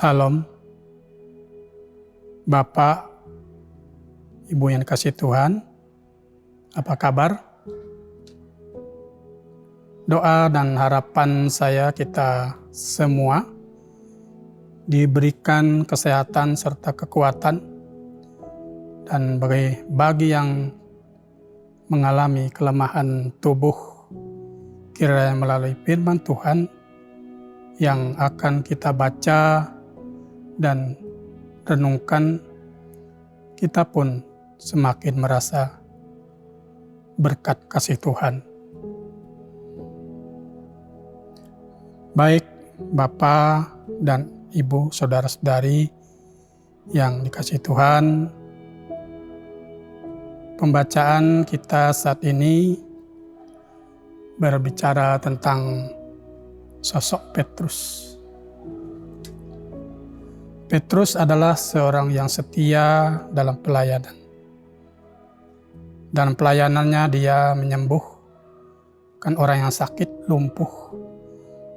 Salam, Bapak, Ibu yang dikasih Tuhan, apa kabar? Doa dan harapan saya kita semua diberikan kesehatan serta kekuatan, dan bagi yang mengalami kelemahan tubuh, kiranya melalui firman Tuhan yang akan kita baca dan renungkan, kita pun semakin merasa berkat kasih Tuhan. Baik Bapak dan Ibu, saudara-saudari yang dikasih Tuhan, pembacaan kita saat ini berbicara tentang sosok Petrus. Petrus adalah seorang yang setia dalam pelayanan. Dalam pelayanannya dia menyembuhkan orang yang sakit, lumpuh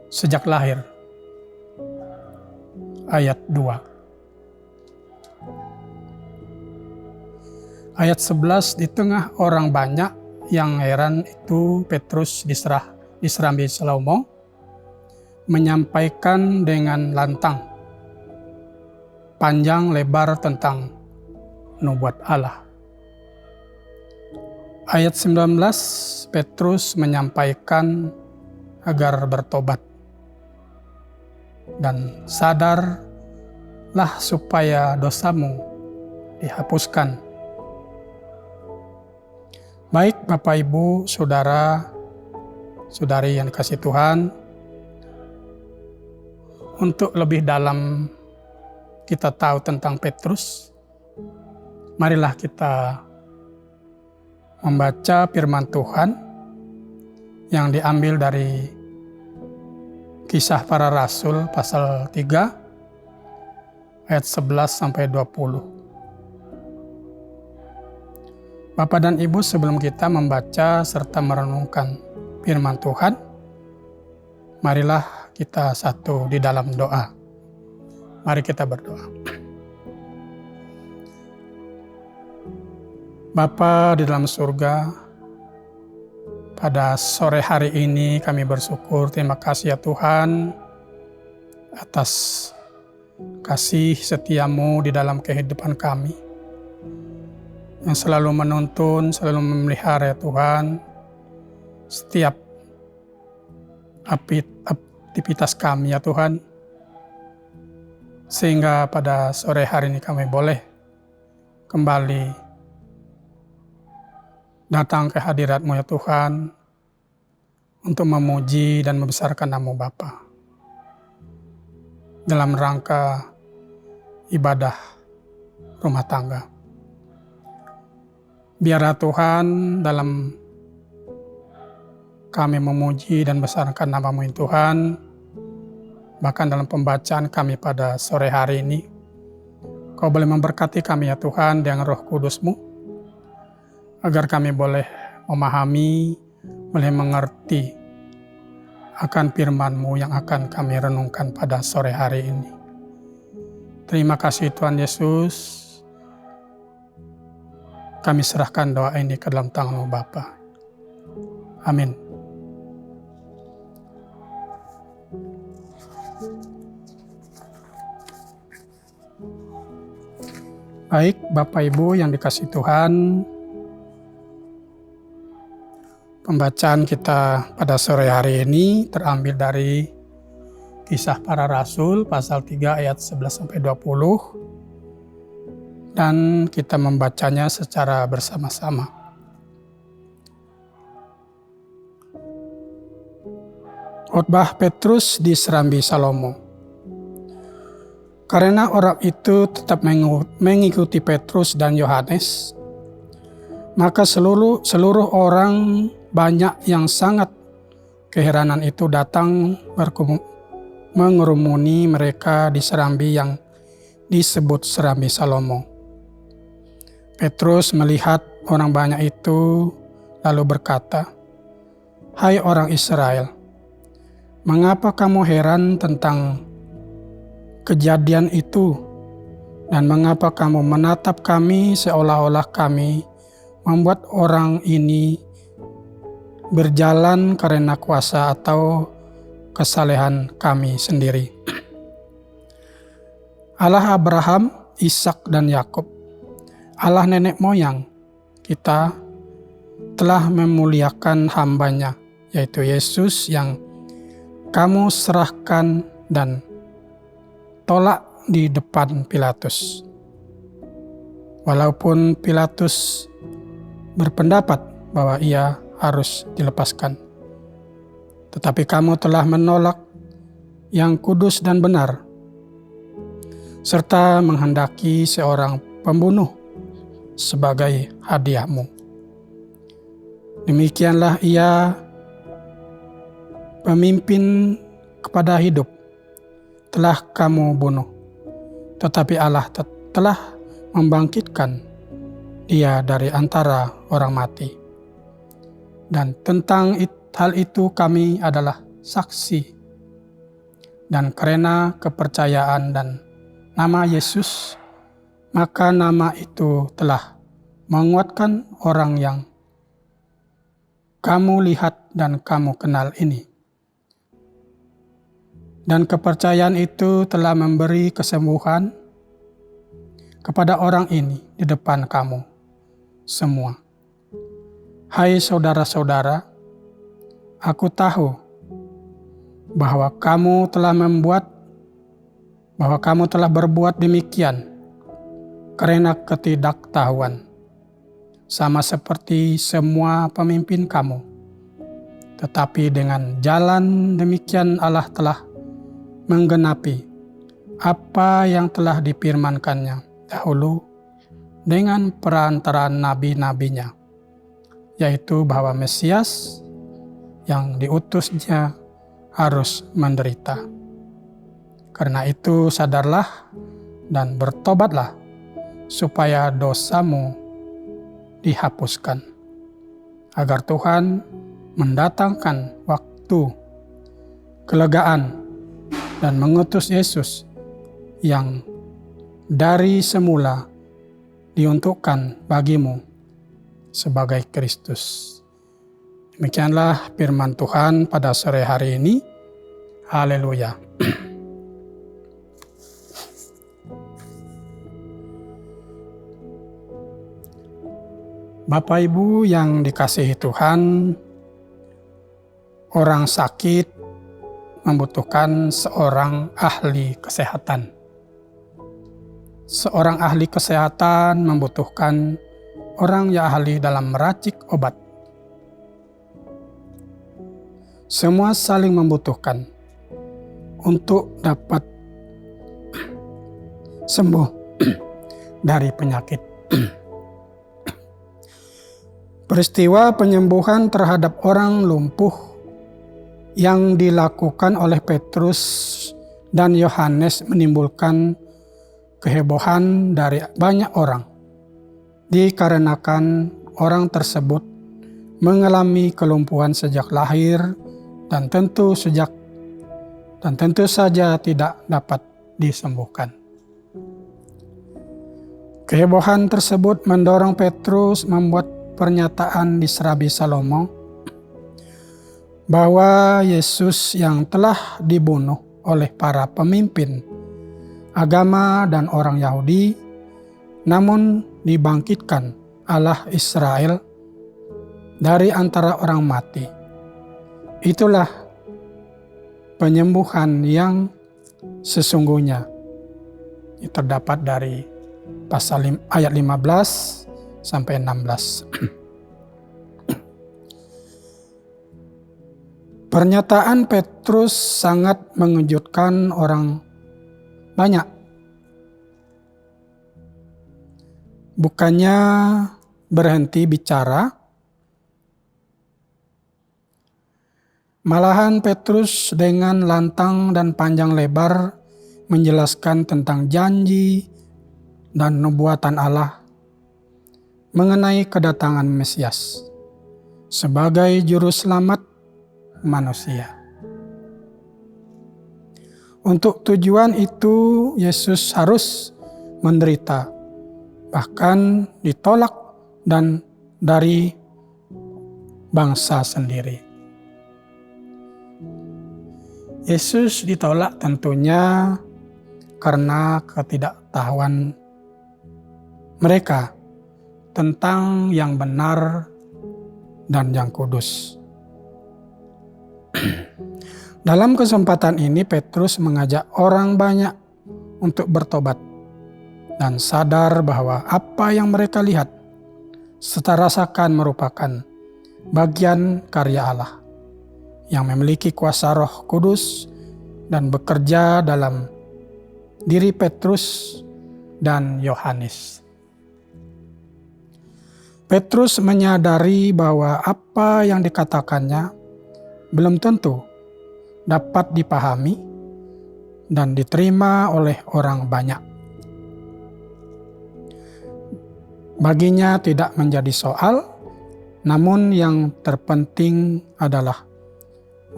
sejak lahir. Ayat 2. Ayat 11, di tengah orang banyak yang heran itu Petrus diserambi Salomo, menyampaikan dengan lantang panjang lebar tentang nubuat Allah. Ayat 19, Petrus menyampaikan agar bertobat dan sadarlah supaya dosamu dihapuskan. Baik Bapak Ibu, Saudara, Saudari yang dikasih Tuhan, untuk lebih dalam kita tahu tentang Petrus, marilah kita membaca firman Tuhan yang diambil dari Kisah Para Rasul pasal 3 ayat 11 sampai 20. Bapak dan Ibu, sebelum kita membaca serta merenungkan firman Tuhan, marilah kita satu di dalam doa. Mari kita berdoa. Bapa di dalam surga, pada sore hari ini kami bersyukur, terima kasih ya Tuhan atas kasih setiamu di dalam kehidupan kami, yang selalu menuntun, selalu memelihara ya Tuhan setiap aktivitas kami ya Tuhan, sehingga pada sore hari ini kami boleh kembali datang ke hadirat-Mu ya Tuhan, untuk memuji dan membesarkan nama Bapa dalam rangka ibadah rumah tangga. Biarlah Tuhan dalam kami memuji dan besarkan nama-Mu Tuhan, bahkan dalam pembacaan kami pada sore hari ini, Kau boleh memberkati kami ya Tuhan dengan Roh Kudus-Mu, agar kami boleh memahami, boleh mengerti akan firman-Mu yang akan kami renungkan pada sore hari ini. Terima kasih Tuhan Yesus, kami serahkan doa ini ke dalam tangan-Mu Bapa. Amin. Baik Bapak Ibu yang dikasih Tuhan, pembacaan kita pada sore hari ini terambil dari Kisah Para Rasul pasal 3 ayat 11-20, dan kita membacanya secara bersama-sama. Khotbah Petrus diserambi Salomo. Karena orang itu tetap mengikuti Petrus dan Yohanes, maka seluruh orang banyak yang sangat keheranan itu datang mengerumuni mereka di serambi yang disebut serambi Salomo. Petrus melihat orang banyak itu lalu berkata, "Hai orang Israel, mengapa kamu heran tentang kejadian itu? Dan mengapa kamu menatap kami seolah-olah kami membuat orang ini berjalan karena kuasa atau kesalehan kami sendiri? Allah Abraham, Ishak, dan Yakub, Allah nenek moyang kita, telah memuliakan hambanya, yaitu Yesus yang kamu serahkan dan tolak di depan Pilatus. Walaupun Pilatus berpendapat bahwa ia harus dilepaskan, tetapi kamu telah menolak yang kudus dan benar, serta menghendaki seorang pembunuh sebagai hadiahmu. Demikianlah ia pemimpin kepada hidup telah kamu bunuh, tetapi Allah telah membangkitkan dia dari antara orang mati. Dan tentang hal itu kami adalah saksi. Dan karena kepercayaan dan nama Yesus, maka nama itu telah menguatkan orang yang kamu lihat dan kamu kenal ini. Dan kepercayaan itu telah memberi kesembuhan kepada orang ini di depan kamu semua. Hai saudara-saudara, aku tahu bahwa kamu telah berbuat demikian karena ketidaktahuan, sama seperti semua pemimpin kamu. Tetapi dengan jalan demikian Allah telah menggenapi apa yang telah difirmankannya dahulu dengan perantaraan nabi-nabinya, yaitu bahwa Mesias yang diutusnya harus menderita. Karena itu sadarlah dan bertobatlah supaya dosamu dihapuskan, agar Tuhan mendatangkan waktu kelegaan dan mengutus Yesus yang dari semula diuntukkan bagimu sebagai Kristus. Demikianlah firman Tuhan pada sore hari ini. Haleluya. Bapak Ibu yang dikasihi Tuhan, orang sakit membutuhkan seorang ahli kesehatan. Seorang ahli kesehatan membutuhkan orang yang ahli dalam meracik obat. Semua saling membutuhkan untuk dapat sembuh dari penyakit. Peristiwa penyembuhan terhadap orang lumpuh yang dilakukan oleh Petrus dan Yohanes menimbulkan kehebohan dari banyak orang, dikarenakan orang tersebut mengalami kelumpuhan sejak lahir dan tentu saja tidak dapat disembuhkan. Kehebohan tersebut mendorong Petrus membuat pernyataan di Serabi Salomo bahwa Yesus yang telah dibunuh oleh para pemimpin agama dan orang Yahudi, namun dibangkitkan Allah Israel dari antara orang mati. Itulah penyembuhan yang sesungguhnya. Ini terdapat dari pasal ayat 15 sampai 16. Pernyataan Petrus sangat mengejutkan orang banyak. Bukannya berhenti bicara, malahan Petrus dengan lantang dan panjang lebar menjelaskan tentang janji dan nubuatan Allah mengenai kedatangan Mesias sebagai juru selamat manusia. Untuk tujuan itu Yesus harus menderita, bahkan ditolak dan dari bangsa sendiri. Yesus ditolak tentunya karena ketidaktahuan mereka tentang yang benar dan yang kudus. Dalam kesempatan ini Petrus mengajak orang banyak untuk bertobat dan sadar bahwa apa yang mereka lihat serta rasakan merupakan bagian karya Allah yang memiliki kuasa Roh Kudus dan bekerja dalam diri Petrus dan Yohanes. Petrus menyadari bahwa apa yang dikatakannya belum tentu dapat dipahami dan diterima oleh orang banyak. Baginya tidak menjadi soal, namun yang terpenting adalah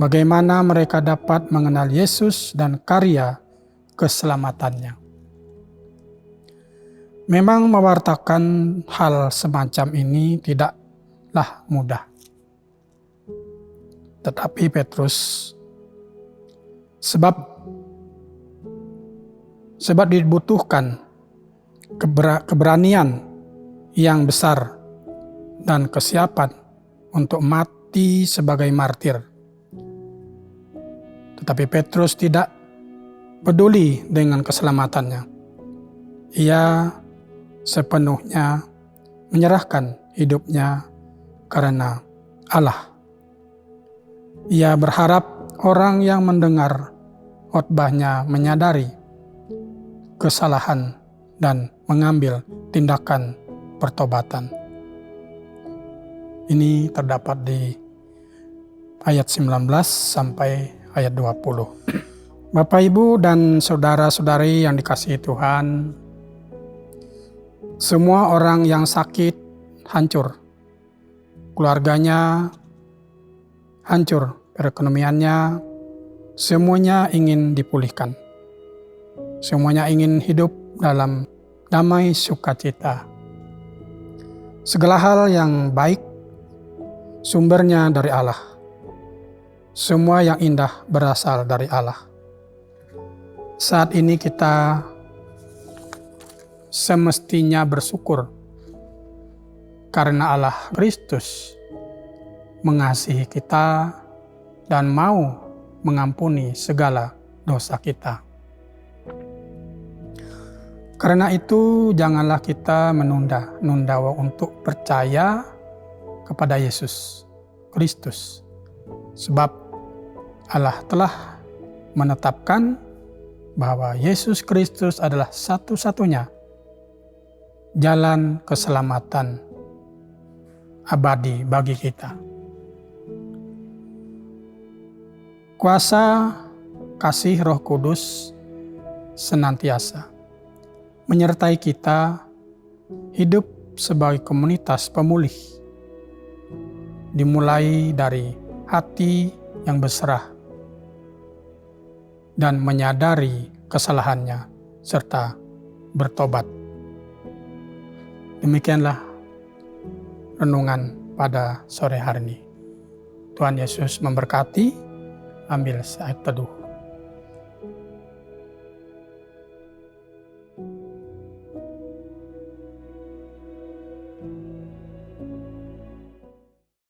bagaimana mereka dapat mengenal Yesus dan karya keselamatannya. Memang mewartakan hal semacam ini tidaklah mudah. Tetapi Petrus sebab dibutuhkan keberanian yang besar dan kesiapan untuk mati sebagai martir. Tetapi Petrus tidak peduli dengan keselamatannya. Ia sepenuhnya menyerahkan hidupnya karena Allah. Ia berharap orang yang mendengar khotbahnya menyadari kesalahan dan mengambil tindakan pertobatan. Ini terdapat di ayat 19 sampai ayat 20. Bapak, Ibu, dan saudara-saudari yang dikasihi Tuhan, semua orang yang sakit hancur, keluarganya hancur, perekonomiannya, semuanya ingin dipulihkan. Semuanya ingin hidup dalam damai sukacita. Segala hal yang baik sumbernya dari Allah. Semua yang indah berasal dari Allah. Saat ini kita semestinya bersyukur karena Allah Kristus mengasihi kita dan mau mengampuni segala dosa kita. Karena itu janganlah kita menunda untuk percaya kepada Yesus Kristus. Sebab Allah telah menetapkan bahwa Yesus Kristus adalah satu-satunya jalan keselamatan abadi bagi kita. Kuasa kasih Roh Kudus senantiasa menyertai kita hidup sebagai komunitas pemulih, dimulai dari hati yang berserah dan menyadari kesalahannya serta bertobat. Demikianlah renungan pada sore hari ini. Tuhan Yesus memberkati. Ambil saat teduh.